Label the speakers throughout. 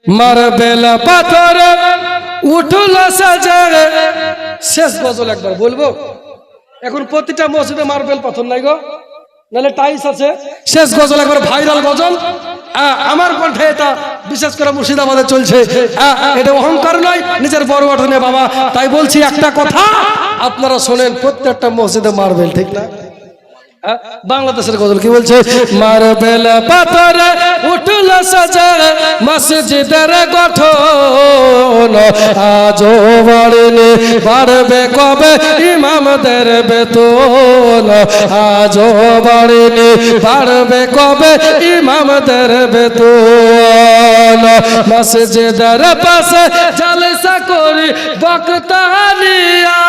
Speaker 1: Marble পাথর উঠল সাজারে। শেষ গজল একবার বলবো। এখন প্রতিটা মসজিদে মার্বেল পাথর নাই গো, নাহলে টাইলস আছে। শেষ গজল একবার ভাইরাল গজল। আমার কণ্ঠে এটা বিশেষ করে মুর্শিদাবাদে চলছে। এটা অহংকার নয়, নিজের বড় ওঠনে বাবা। তাই বলছি একটা কথা আপনারা শোনেন, প্রত্যেকটা মসজিদে মার্বেল, ঠিক না? বাংলাদেশের গজল কি বলছে? মার্বেল পাথর উঠল সাজারে, মসজিদের গঠন আজও বাড়েনি, বাড়বে কবে ইমামদের বেতন? আজও বাড়েনি, বাড়বে কবে ইমামদের বেতন? মসজিদের পাশে জলসা করি বক্তা নিয়া,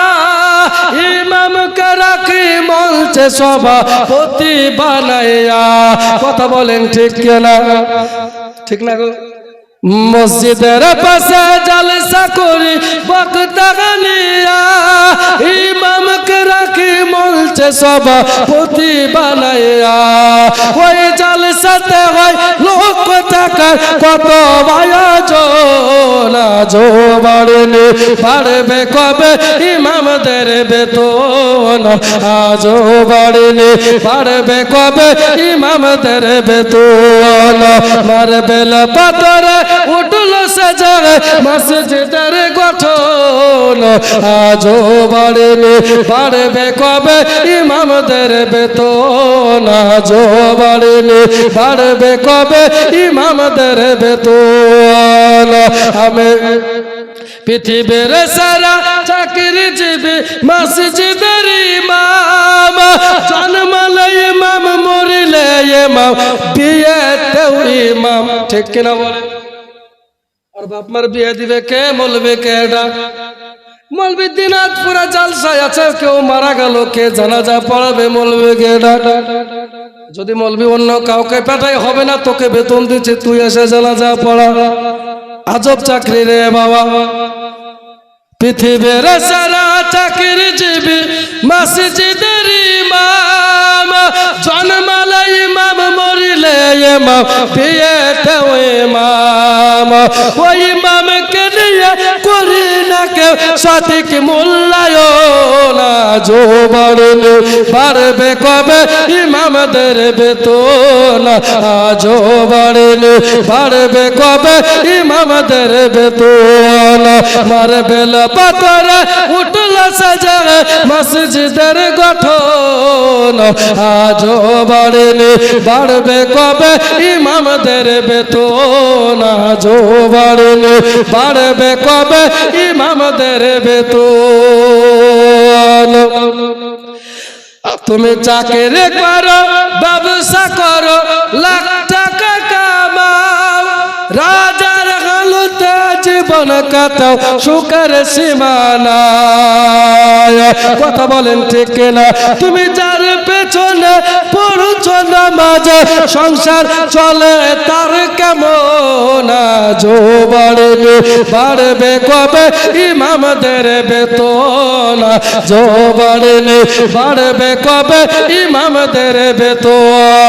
Speaker 1: ইমামকে রাখি মঞ্চে সভাপতি বানাইয়া। কথা বলেন ঠিক কিনা? ঠিক না গো? মসজিদের পাশে জলসা করি বক্তা নিয়া, ইমামকে রাখি মঞ্চে সভাপতি বানাইয়া। ওই জলসাতে হয় লোক টাকার কত আয়োজন, আজও বাড়েনি, বাড়বে কবে ইমামদের বেতন? আজও বাড়েনি, বাড়বে কবে ইমামদের বেতন? মার্বেল পাথরে উঠল সাজারে, মসজিদের গঠন আজও বাড়েনি, বাড়বে কবে ইমামদের বেতন? আজও বাড়েনি, বাড়বে কবে ইমামদের বেতন? আমি পৃথিবীর সারা চাকরিজীবী মসজিদের ইমাম, জন্মালে ইমাম, মরিলে ইমাম, বিয়েতেও ইমাম। ঠিক কিনা বলেন? আর বাপ মার বিয়ে দিবে কে? মলবে কে? মলবি দিনাজপুরে জালসায় আছে, কেউ মারা গেল, কে জানাজা পড়াবে? মলবে কে? যদি মলবি অন্য কাউকে পাঠাই হবে না, তোকে বেতন দিচ্ছে, তুই এসে জানাজা পড়া। আজব চাকরি রে বাবা। পৃথিবীর সারা চাকরিজীবী মসজিদের ইমাম, জন্মালে ইমাম, মরিলে ইমাম, বিয়েতেও ইমাম। ওই ইমামকে নিয়ে করি না কেউ সঠিক মূল্যায়ন, আজও বাড়েনি, বাড়বে কবে ইমামদের বেতন? আজও বাড়েনি, বাড়বে কবে ইমামদের বেতন? মার্বেল পাথরে উঠল সাজারে, মসজিদের গঠন আজও বাড়েনি, বাড়বে কবে ইমামদের বেতন? আজও বাড়েনি, বাড়বে কবে ইমামদের বেতন? তুমি চাকরি করো, ব্যবসা করো, লাখ টাকা কামাও, রাজার হালতে জীবন কাটাও, সুখের সীমানায়। কথা বলেন ঠিক না? তুমি যার পেছনে পড়ছ নামাজ, সংসার চলে তার কেমন? আজও বাড়েনি, বাড়বে কবে ইমামদের বেতন? আজও বাড়েনি, বাড়বে কবে ইমামদের বেতন?